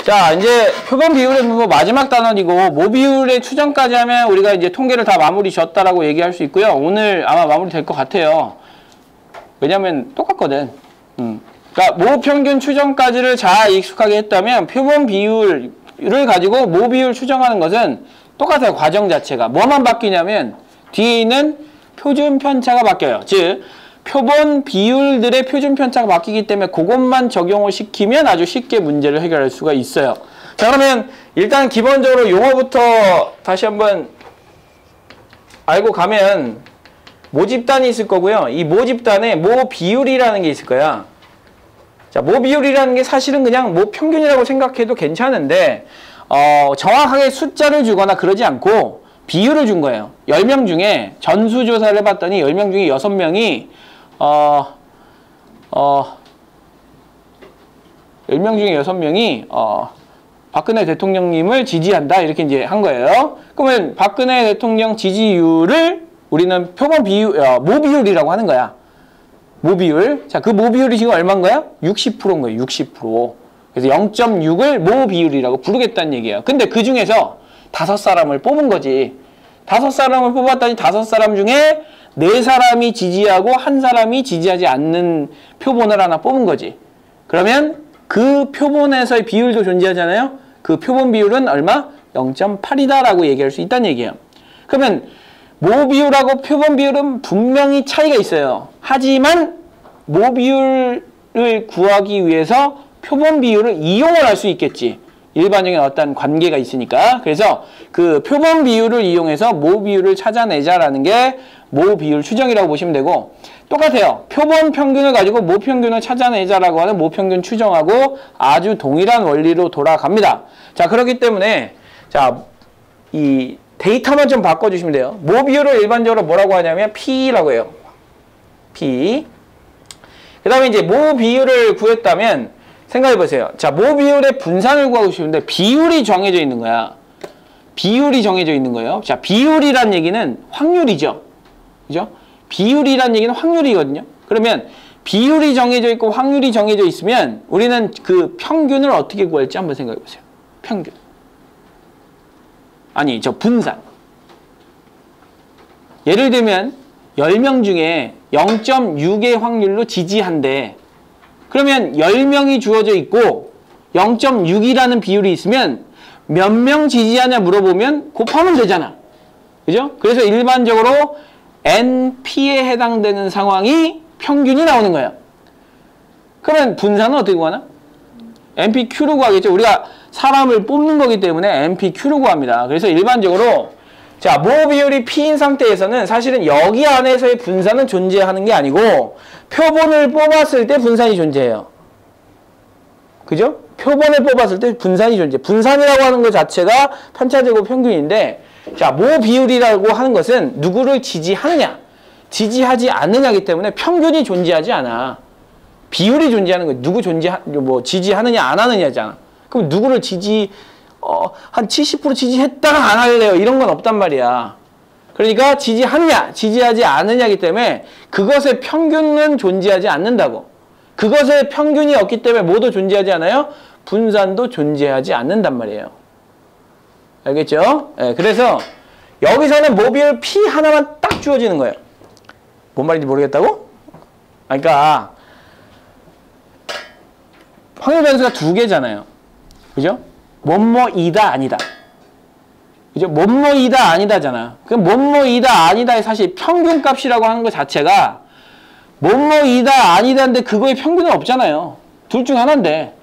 자, 이제 표본 비율의 분포 마지막 단원이고, 모비율의 추정까지 하면 우리가 이제 통계를 다 마무리 지었다라고 얘기할 수 있고요. 오늘 아마 마무리 될 것 같아요. 왜냐면 똑같거든. 그러니까 모평균 추정까지를 잘 익숙하게 했다면 표본 비율을 가지고 모비율 추정하는 것은 똑같아요. 과정 자체가. 뭐만 바뀌냐면 뒤에 있는 표준 편차가 바뀌어요. 즉 표본 비율들의 표준 편차가 바뀌기 때문에 그것만 적용을 시키면 아주 쉽게 문제를 해결할 수가 있어요. 자, 그러면 일단 기본적으로 용어부터 다시 한번 알고 가면 모집단이 있을 거고요. 이 모집단에 모비율이라는 게 있을 거야. 자, 모비율이라는 게 사실은 그냥 모평균이라고 생각해도 괜찮은데 정확하게 숫자를 주거나 그러지 않고 비율을 준 거예요. 10명 중에 전수조사를 해봤더니 10명 중에 6명이 10명 중에 6명이 박근혜 대통령님을 지지한다 이렇게 이제 한 거예요. 그러면 박근혜 대통령 지지율을 우리는 표본 비율, 모비율이라고 하는 거야. 모비율. 자, 그 모비율이 지금 얼마인 거야? 60%인 거예요. 60%. 그래서 0.6을 모비율이라고 부르겠다는 얘기예요. 근데 그 중에서 5사람을 뽑은 거지. 5사람을 뽑았더니 5사람 중에 4사람이 지지하고 1사람이 지지하지 않는 표본을 하나 뽑은 거지. 그러면 그 표본에서의 비율도 존재하잖아요. 그 표본 비율은 얼마? 0.8이다라고 얘기할 수 있다는 얘기예요. 그러면 모비율하고 표본 비율은 분명히 차이가 있어요. 하지만 모비율을 구하기 위해서 표본 비율을 이용을 할 수 있겠지. 일반적인 어떤 관계가 있으니까. 그래서 그 표본 비율을 이용해서 모비율을 찾아내자라는 게 모비율 추정이라고 보시면 되고, 똑같아요. 표본 평균을 가지고 모평균을 찾아내자라고 하는 모평균 추정하고 아주 동일한 원리로 돌아갑니다. 자, 그렇기 때문에 자, 이 데이터만 좀 바꿔주시면 돼요. 모비율을 일반적으로 뭐라고 하냐면 P라고 해요. P. 그 다음에 이제 모비율을 구했다면 생각해보세요. 자, 모비율의 분산을 구하고 싶은데 비율이 정해져 있는 거야. 비율이 정해져 있는 거예요. 자, 비율이란 얘기는 확률이죠. 그죠? 비율이란 얘기는 확률이거든요. 그러면 비율이 정해져 있고 확률이 정해져 있으면 우리는 그 평균을 어떻게 구할지 한번 생각해보세요. 평균. 아니, 저 분산. 예를 들면 10명 중에 0.6의 확률로 지지한대. 그러면 10명이 주어져 있고 0.6이라는 비율이 있으면 몇 명 지지하냐 물어보면 곱하면 되잖아. 그죠? 그래서 일반적으로 NP에 해당되는 상황이 평균이 나오는 거예요. 그러면 분산은 어떻게 구하나? NPQ로 구하겠죠. 우리가 사람을 뽑는 거기 때문에 NPQ로 구합니다. 그래서 일반적으로 자, 모 비율이 P인 상태에서는 사실은 여기 안에서의 분산은 존재하는 게 아니고 표본을 뽑았을 때 분산이 존재해요. 그죠? 표본을 뽑았을 때 분산이 존재. 분산이라고 하는 것 자체가 편차제곱 평균인데, 자, 모 비율이라고 하는 것은 누구를 지지하느냐, 지지하지 않느냐이기 때문에 평균이 존재하지 않아. 비율이 존재하는 거예요. 누구 지지하느냐 안 하느냐잖아. 그럼 누구를 한 70% 지지했다가 안 할래요. 이런 건 없단 말이야. 그러니까 지지하느냐, 지지하지 않느냐이기 때문에 그것의 평균은 존재하지 않는다고. 그것의 평균이 없기 때문에 뭐도 존재하지 않아요? 분산도 존재하지 않는단 말이에요. 알겠죠? 네, 그래서 여기서는 모비율 P 하나만 딱 주어지는 거예요. 뭔 말인지 모르겠다고? 그러니까 확률 변수가 2개잖아요. 그죠? 뭐뭐이다 아니다. 그죠? 뭐뭐이다 아니다잖아. 그럼 뭐뭐이다 아니다의 사실 평균값이라고 하는 것 자체가 뭐뭐이다 아니다인데 그거의 평균은 없잖아요. 둘 중 하나인데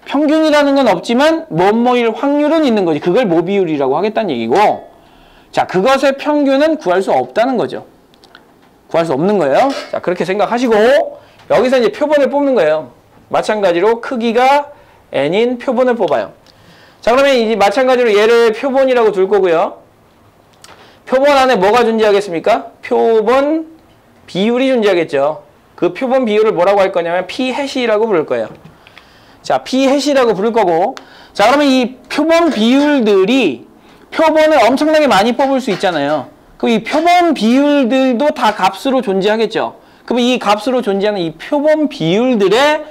평균이라는 건 없지만 뭐뭐일 확률은 있는 거지. 그걸 모비율이라고 하겠다는 얘기고, 자, 그것의 평균은 구할 수 없다는 거죠. 구할 수 없는 거예요. 자, 그렇게 생각하시고 여기서 이제 표본을 뽑는 거예요. 마찬가지로 크기가 n인 표본을 뽑아요. 자, 그러면 이제 마찬가지로 얘를 표본이라고 둘 거고요. 표본 안에 뭐가 존재하겠습니까? 표본 비율이 존재하겠죠. 그 표본 비율을 뭐라고 할 거냐면 P-이라고 부를 거예요. 자, P-이라고 부를 거고, 자, 그러면 이 표본 비율들이 표본을 엄청나게 많이 뽑을 수 있잖아요. 그럼 이 표본 비율들도 다 값으로 존재하겠죠. 그럼 이 값으로 존재하는 이 표본 비율들의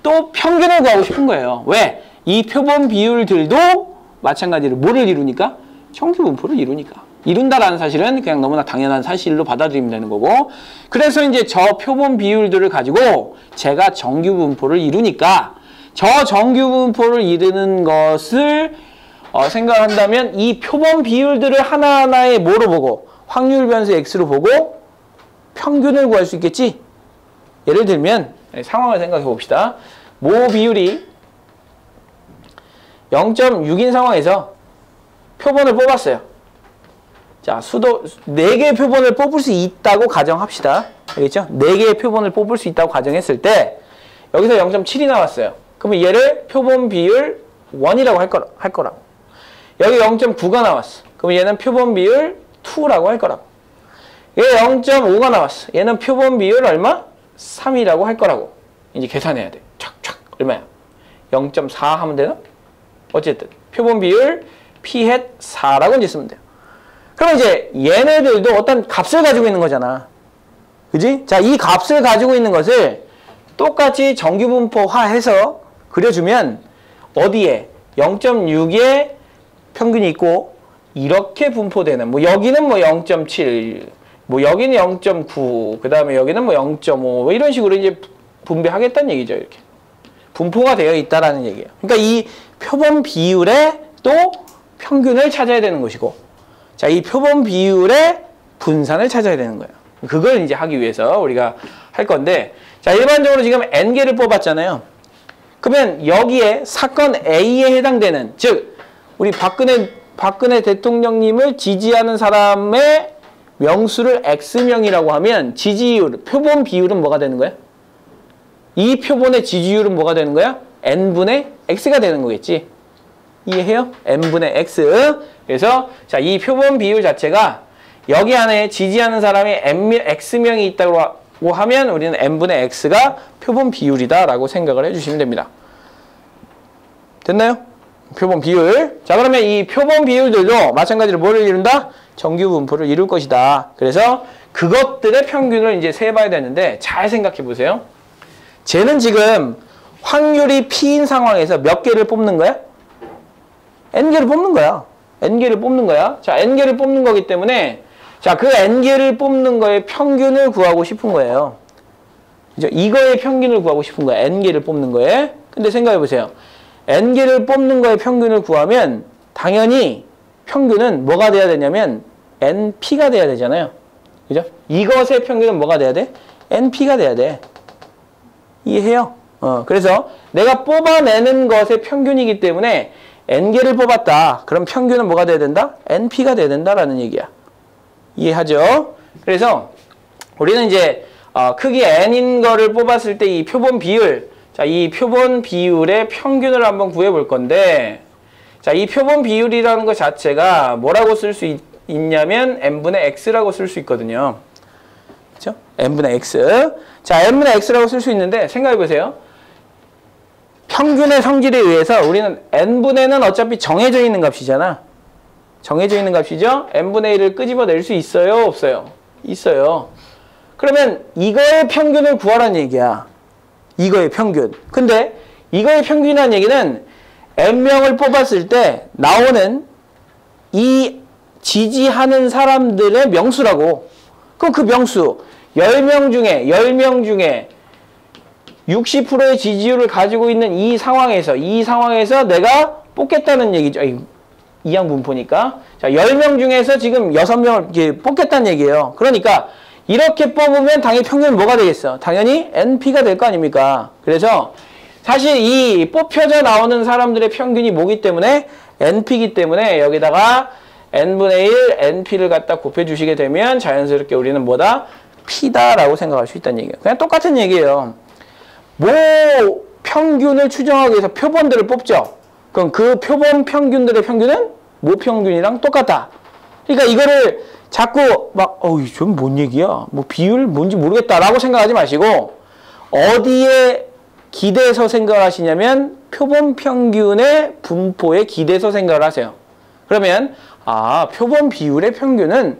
또 평균을 구하고 싶은 거예요. 왜? 이 표본 비율들도 마찬가지로 뭐를 이루니까? 정규 분포를 이루니까. 이룬다라는 사실은 그냥 너무나 당연한 사실로 받아들이면 되는 거고, 그래서 이제 저 표본 비율들을 가지고 제가 정규 분포를 이루니까 저 정규 분포를 이루는 것을 생각한다면 이 표본 비율들을 하나하나의 뭐로 보고, 확률 변수 x로 보고 평균을 구할 수 있겠지? 예를 들면 상황을 생각해 봅시다. 모 비율이 0.6인 상황에서 표본을 뽑았어요. 자, 수도 4개의 표본을 뽑을 수 있다고 가정합시다. 알겠죠? 4개의 표본을 뽑을 수 있다고 가정했을 때 여기서 0.7이 나왔어요. 그러면 얘를 표본 비율 1이라고 할 거라고. 여기 0.9가 나왔어. 그럼 얘는 표본 비율 2라고 할 거라고. 얘 0.5가 나왔어. 얘는 표본 비율 얼마? 3이라고 할 거라고. 이제 계산해야 돼. 촥촥 얼마야? 0.4 하면 되나? 어쨌든 표본 비율 p hat 4라고 이제 쓰면 돼요. 그럼 이제 얘네들도 어떤 값을 가지고 있는 거잖아. 그지? 자, 이 값을 가지고 있는 것을 똑같이 정규분포화해서 그려주면 어디에 0.6에 평균이 있고 이렇게 분포되는, 뭐 여기는 뭐 0.7, 뭐 여기는 0.9, 그 다음에 여기는 뭐 0.5, 뭐 이런 식으로 이제 분배하겠다는 얘기죠. 이렇게 분포가 되어 있다라는 얘기예요. 그러니까 이 표본 비율에 또 평균을 찾아야 되는 것이고, 자, 이 표본 비율의 분산을 찾아야 되는 거예요. 그걸 이제 하기 위해서 우리가 할 건데, 자, 일반적으로 지금 n개를 뽑았잖아요. 그러면 여기에 사건 A에 해당되는, 즉 우리 박근혜 대통령님을 지지하는 사람의 명수를 X명이라고 하면 지지율, 표본 비율은 뭐가 되는 거야? 이 표본의 지지율은 뭐가 되는 거야? n분의 x가 되는 거겠지. 이해해요? n분의 x. 그래서 자, 이 표본 비율 자체가 여기 안에 지지하는 사람이 x명이 있다고 하면 우리는 n분의 x가 표본 비율이다라고 생각을 해주시면 됩니다. 됐나요? 표본 비율. 자, 그러면 이 표본 비율들도 마찬가지로 뭐를 이룬다? 정규 분포를 이룰 것이다. 그래서 그것들의 평균을 이제 세봐야 되는데, 잘 생각해 보세요. 쟤는 지금 확률이 P인 상황에서 몇 개를 뽑는 거야? N개를 뽑는 거야. N개를 뽑는 거야. 자, N개를 뽑는 거기 때문에, 자, 그 N개를 뽑는 거의 평균을 구하고 싶은 거예요. 그죠? 이거의 평균을 구하고 싶은 거야. N개를 뽑는 거에. 근데 생각해 보세요. N개를 뽑는 거의 평균을 구하면 당연히 평균은 뭐가 돼야 되냐면 NP가 돼야 되잖아요. 그죠? 이것의 평균은 뭐가 돼야 돼? NP가 돼야 돼. 이해해요? 그래서 내가 뽑아내는 것의 평균이기 때문에 N개를 뽑았다. 그럼 평균은 뭐가 돼야 된다? NP가 돼야 된다라는 얘기야. 이해하죠? 그래서 우리는 이제 크기 N인 거를 뽑았을 때 이 표본 비율, 자, 이 표본 비율의 평균을 한번 구해 볼 건데, 자, 이 표본 비율이라는 것 자체가 뭐라고 쓸 수 있냐면 n분의 x라고 쓸 수 있거든요. 그렇죠? n분의 x. 자, n분의 x라고 쓸 수 있는데 생각해 보세요. 평균의 성질에 의해서 우리는 n분의는 어차피 정해져 있는 값이잖아. 정해져 있는 값이죠? n분의 1을 끄집어낼 수 있어요? 없어요? 있어요. 그러면 이거의 평균을 구하라는 얘기야. 이거의 평균. 근데 이거의 평균이라는 얘기는 n명을 뽑았을 때 나오는 이 지지하는 사람들의 명수라고. 그럼 그 명수 10명 중에 60%의 지지율을 가지고 있는 이 상황에서 내가 뽑겠다는 얘기죠. 이항분포니까. 자, 10명 중에서 지금 6명을 뽑겠다는 얘기예요. 그러니까 이렇게 뽑으면 당연히 평균은 뭐가 되겠어? 당연히 NP가 될 거 아닙니까? 그래서 사실 이 뽑혀져 나오는 사람들의 평균이 뭐기 때문에? NP이기 때문에 여기다가 n분의 1, NP를 갖다 곱해주시게 되면 자연스럽게 우리는 뭐다? P다라고 생각할 수 있다는 얘기예요. 그냥 똑같은 얘기예요. 뭐 평균을 추정하기 위해서 표본들을 뽑죠. 그럼 그 표본 평균들의 평균은 모 평균이랑 똑같다. 그러니까 이거를 자꾸 막 좀 뭔 얘기야? 뭐 비율 뭔지 모르겠다라고 생각하지 마시고 어디에 기대서 생각하시냐면 표본 평균의 분포에 기대서 생각을 하세요. 그러면 표본 비율의 평균은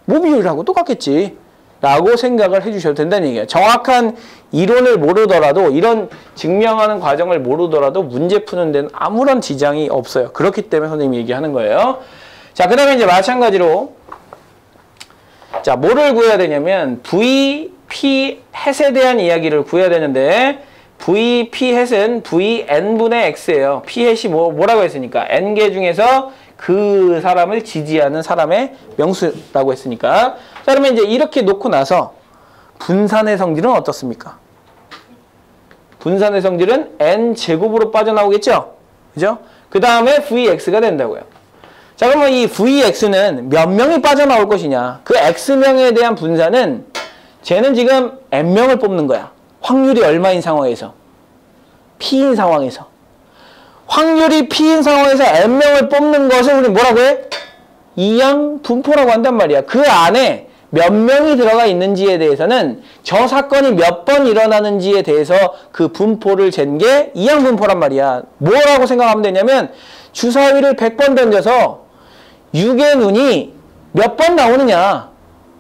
모 비율하고 똑같겠지 라고 생각을 해주셔도 된다는 얘기예요. 정확한 이론을 모르더라도 이런 증명하는 과정을 모르더라도 문제 푸는 데는 아무런 지장이 없어요. 그렇기 때문에 선생님이 얘기하는 거예요. 자, 그 다음에 이제 마찬가지로 자, 뭐를 구해야 되냐면 V, P, 햇에 대한 이야기를 구해야 되는데 V, P, 햇은 V, N분의 X예요. P, 햇이 뭐라고 했으니까 N개 중에서 그 사람을 지지하는 사람의 명수라고 했으니까. 자, 그러면 이제 이렇게 놓고 나서 분산의 성질은 어떻습니까? 분산의 성질은 N제곱으로 빠져나오겠죠? 그죠? 그 다음에 Vx가 된다고요. 자, 그러면 이 Vx는 몇 명이 빠져나올 것이냐? 그 X명에 대한 분산은 쟤는 지금 N명을 뽑는 거야. 확률이 얼마인 상황에서? P인 상황에서. 확률이 P인 상황에서 N명을 뽑는 것을 우리 뭐라고 해? 이양 분포라고 한단 말이야. 그 안에 몇 명이 들어가 있는지에 대해서는 저 사건이 몇 번 일어나는지에 대해서 그 분포를 잰 게 이양 분포란 말이야. 뭐라고 생각하면 되냐면 주사위를 100번 던져서 6의 눈이 몇 번 나오느냐.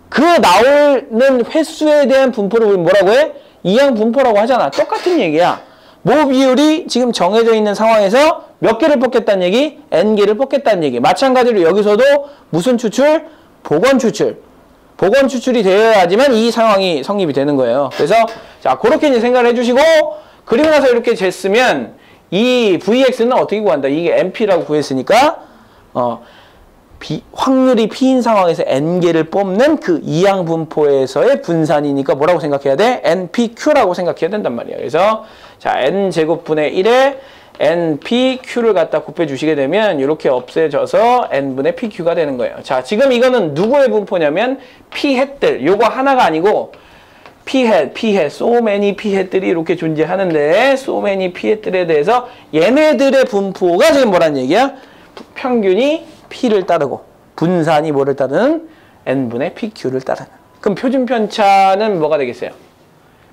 그 나오는 횟수에 대한 분포를 우리 뭐라고 해? 이양 분포라고 하잖아. 똑같은 얘기야. 모 비율이 지금 정해져 있는 상황에서 몇 개를 뽑겠다는 얘기? N개를 뽑겠다는 얘기. 마찬가지로 여기서도 무슨 추출? 복원 추출. 복원 추출이 되어야지만 이 상황이 성립이 되는 거예요. 그래서 자, 그렇게 이제 생각을 해주시고 그리고 나서 이렇게 쟀으면 이 Vx는 어떻게 구한다? 이게 NP라고 구했으니까 확률이 P인 상황에서 N개를 뽑는 그 이양 분포에서의 분산이니까 뭐라고 생각해야 돼? NPQ라고 생각해야 된단 말이야. 그래서 자, N제곱분의 1에 NPQ를 갖다 곱해 주시게 되면 이렇게 없애져서 N분의 PQ가 되는 거예요. 자, 지금 이거는 누구의 분포냐면 P햇들. 요거 하나가 아니고 P햇, so many P햇들이 이렇게 존재하는데 so many P햇들에 대해서 얘네들의 분포가 지금 뭐란 얘기야? 평균이 P를 따르고 분산이 뭐를 따르는? N분의 PQ를 따르는. 그럼 표준편차는 뭐가 되겠어요?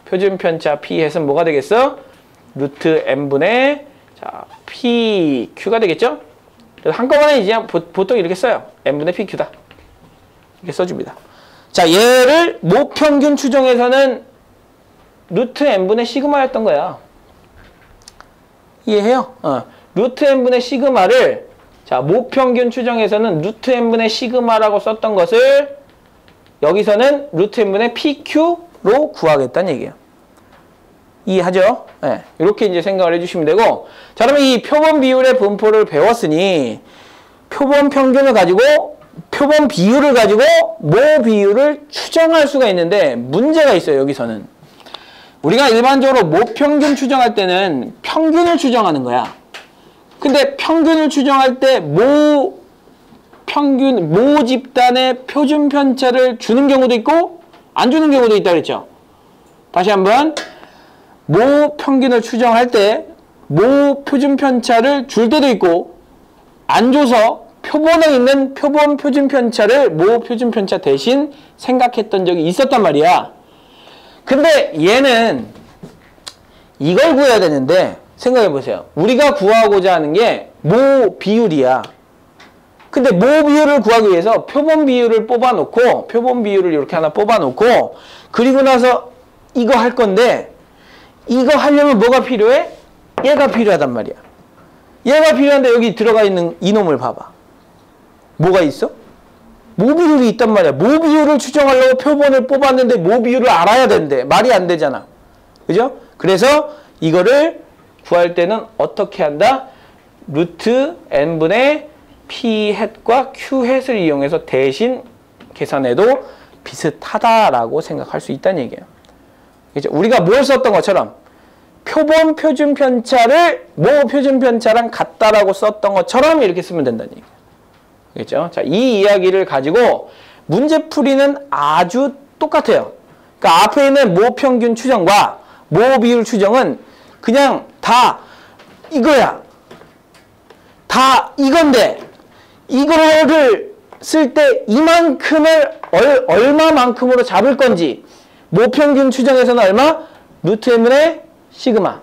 표준편차 P햇은 뭐가 되겠어? 루트 N분의 자, PQ가 되겠죠? 그래서 한꺼번에 이제 보통 이렇게 써요. N분의 PQ다. 이렇게 써줍니다. 자, 얘를 모평균 추정에서는 루트 N분의 시그마였던 거야. 이해해요? 루트 N분의 시그마를 자, 모평균 추정에서는 루트 N분의 시그마라고 썼던 것을 여기서는 루트 N분의 PQ로 구하겠다는 얘기예요. 이해하죠? 네, 이렇게 이제 생각을 해주시면 되고, 자, 그러면 이 표본 비율의 분포를 배웠으니 표본 평균을 가지고 표본 비율을 가지고 모 비율을 추정할 수가 있는데 문제가 있어요. 여기서는 우리가 일반적으로 모평균 추정할 때는 평균을 추정하는 거야. 근데 평균을 추정할 때 모 집단의 표준 편차를 주는 경우도 있고 안 주는 경우도 있다 그랬죠. 다시 한번 모 평균을 추정할 때 모 표준 편차를 줄 때도 있고 안 줘서 표본에 있는 표본 표준 편차를 모 표준 편차 대신 생각했던 적이 있었단 말이야. 근데 얘는 이걸 구해야 되는데 생각해 보세요. 우리가 구하고자 하는 게 모 비율이야. 근데 모 비율을 구하기 위해서 표본 비율을 뽑아놓고 표본 비율을 이렇게 하나 뽑아놓고 그리고 나서 이거 할 건데 이거 하려면 뭐가 필요해? 얘가 필요하단 말이야. 얘가 필요한데 여기 들어가 있는 이놈을 봐봐. 뭐가 있어? 모 비율이 있단 말이야. 모 비율을 추정하려고 표본을 뽑았는데 모 비율을 알아야 된대. 말이 안 되잖아. 그죠? 그래서 이거를 구할 때는 어떻게 한다? 루트 n분의 p햇과 q햇을 이용해서 대신 계산해도 비슷하다라고 생각할 수 있다는 얘기예요. 그죠? 우리가 뭘 썼던 것처럼 표본 표준 편차를 모 표준 편차랑 같다라고 썼던 것처럼 이렇게 쓰면 된다는 얘기예요. 그렇죠? 자, 이 이야기를 가지고 문제풀이는 아주 똑같아요. 그러니까 앞에 있는 모 평균 추정과 모 비율 추정은 그냥 다 이거야. 다 이건데 이거를 쓸 때 이만큼을 얼마만큼으로 잡을 건지 모 평균 추정에서는 얼마? 루트 n분의 시그마.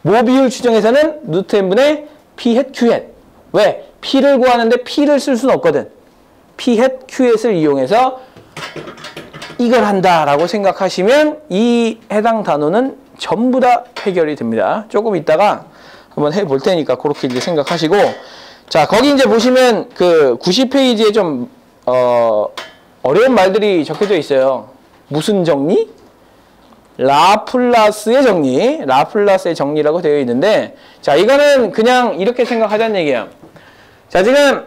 모 비율 추정에서는 루트 n분의 p햇 q햇. 왜? p를 구하는데 p를 쓸 수는 없거든. p햇 q햇을 이용해서 이걸 한다라고 생각하시면 이 해당 단원은 전부 다 해결이 됩니다. 조금 이따가 한번 해볼 테니까 그렇게 이제 생각하시고, 자, 거기 이제 보시면 그 90페이지에 좀 어려운 말들이 적혀져 있어요. 무슨 정리? 라플라스의 정리, 라플라스의 정리라고 되어 있는데, 자, 이거는 그냥 이렇게 생각하자는 얘기예요. 자, 지금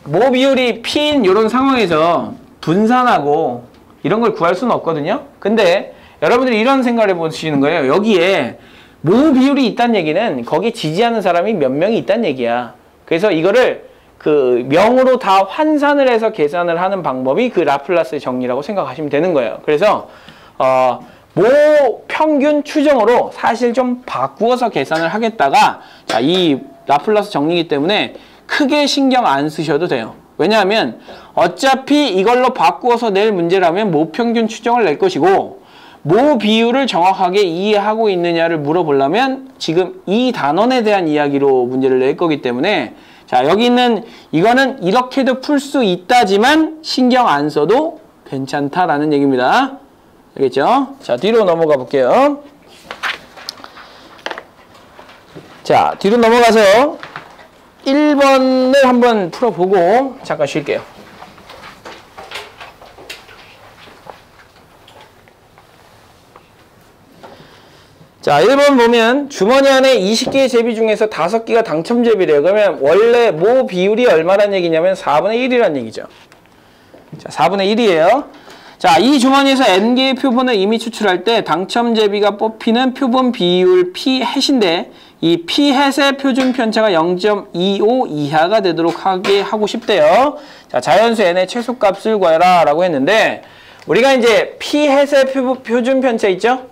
모 비율이 P인 이런 상황에서 분산하고 이런 걸 구할 수는 없거든요. 근데 여러분들이 이런 생각을 해보시는 거예요. 여기에 모 비율이 있다는 얘기는 거기에 지지하는 사람이 몇 명이 있다는 얘기야. 그래서 이거를 그 명으로 다 환산을 해서 계산을 하는 방법이 그 라플라스의 정리라고 생각하시면 되는 거예요. 그래서 모 평균 추정으로 사실 좀 바꾸어서 계산을 하겠다가, 자, 이 라플라스 정리이기 때문에 크게 신경 안 쓰셔도 돼요. 왜냐하면 어차피 이걸로 바꾸어서 낼 문제라면 모 평균 추정을 낼 것이고, 모 비율을 정확하게 이해하고 있느냐를 물어보려면 지금 이 단원에 대한 이야기로 문제를 낼 거기 때문에, 자, 여기 있는 이거는 이렇게도 풀 수 있다지만 신경 안 써도 괜찮다라는 얘기입니다. 알겠죠? 자, 뒤로 넘어가 볼게요. 자, 뒤로 넘어가서 1번을 한번 풀어보고 잠깐 쉴게요. 자, 1번 보면 주머니 안에 20개의 제비 중에서 5개가 당첨 제비래요. 그러면 원래 모 비율이 얼마란 얘기냐면 4분의 1이란 얘기죠. 자, 4분의 1이에요. 자, 이 주머니에서 n개의 표본을 이미 추출할 때 당첨 제비가 뽑히는 표본 비율 p 햇인데, 이 p 햇의 표준 편차가 0.25 이하가 되도록 하고 싶대요. 자, 자연수 n의 최소값을 구해라 라고 했는데, 우리가 이제 p 햇의 표준 편차 있죠?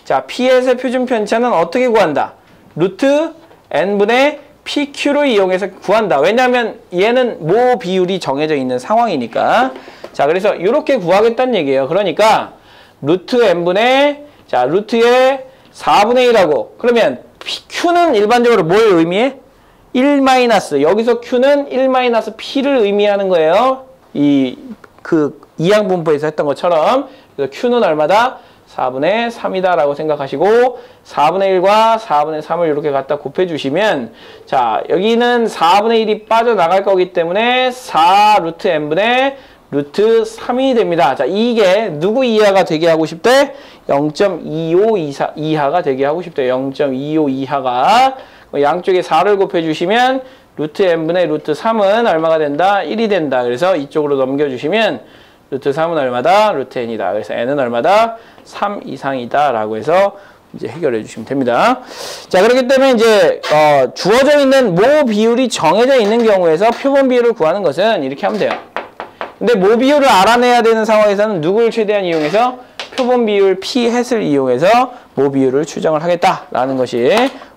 자, p 햇의 표준 편차는 어떻게 구한다? 루트 n분의 pq를 이용해서 구한다. 왜냐하면 얘는 모 비율이 정해져 있는 상황이니까. 자, 그래서 이렇게 구하겠다는 얘기예요. 그러니까 루트 n분의, 자, 루트의 4분의 1하고, 그러면 q는 일반적으로 뭘 의미해? 1 마이너스, 여기서 q는 1 마이너스 p를 의미하는 거예요. 이항분포에서 했던 것처럼. 그래서 q는 얼마다? 4분의 3이다 라고 생각하시고, 4분의 1과 4분의 3을 이렇게 갖다 곱해주시면, 자, 여기는 4분의 1이 빠져나갈 거기 때문에 4 루트 n분의 루트 3이 됩니다. 자, 이게 누구 이하가 되게 하고 싶대? 0.25 이하가 되게 하고 싶대. 0.25 이하가. 양쪽에 4를 곱해주시면 루트 n분의 루트 3은 얼마가 된다? 1이 된다. 그래서 이쪽으로 넘겨주시면 루트 3은 얼마다? 루트 n이다. 그래서 n은 얼마다? 3 이상이다. 라고 해서 이제 해결해 주시면 됩니다. 자, 그렇기 때문에 이제 주어져 있는 모 비율이 정해져 있는 경우에서 표본 비율을 구하는 것은 이렇게 하면 돼요. 근데 모 비율을 알아내야 되는 상황에서는 누구를 최대한 이용해서? 표본 비율 p 햇을 이용해서 모 비율을 추정을 하겠다라는 것이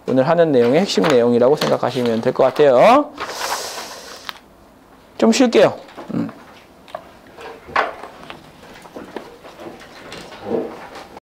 오늘 하는 내용의 핵심 내용이라고 생각하시면 될 것 같아요. 좀 쉴게요.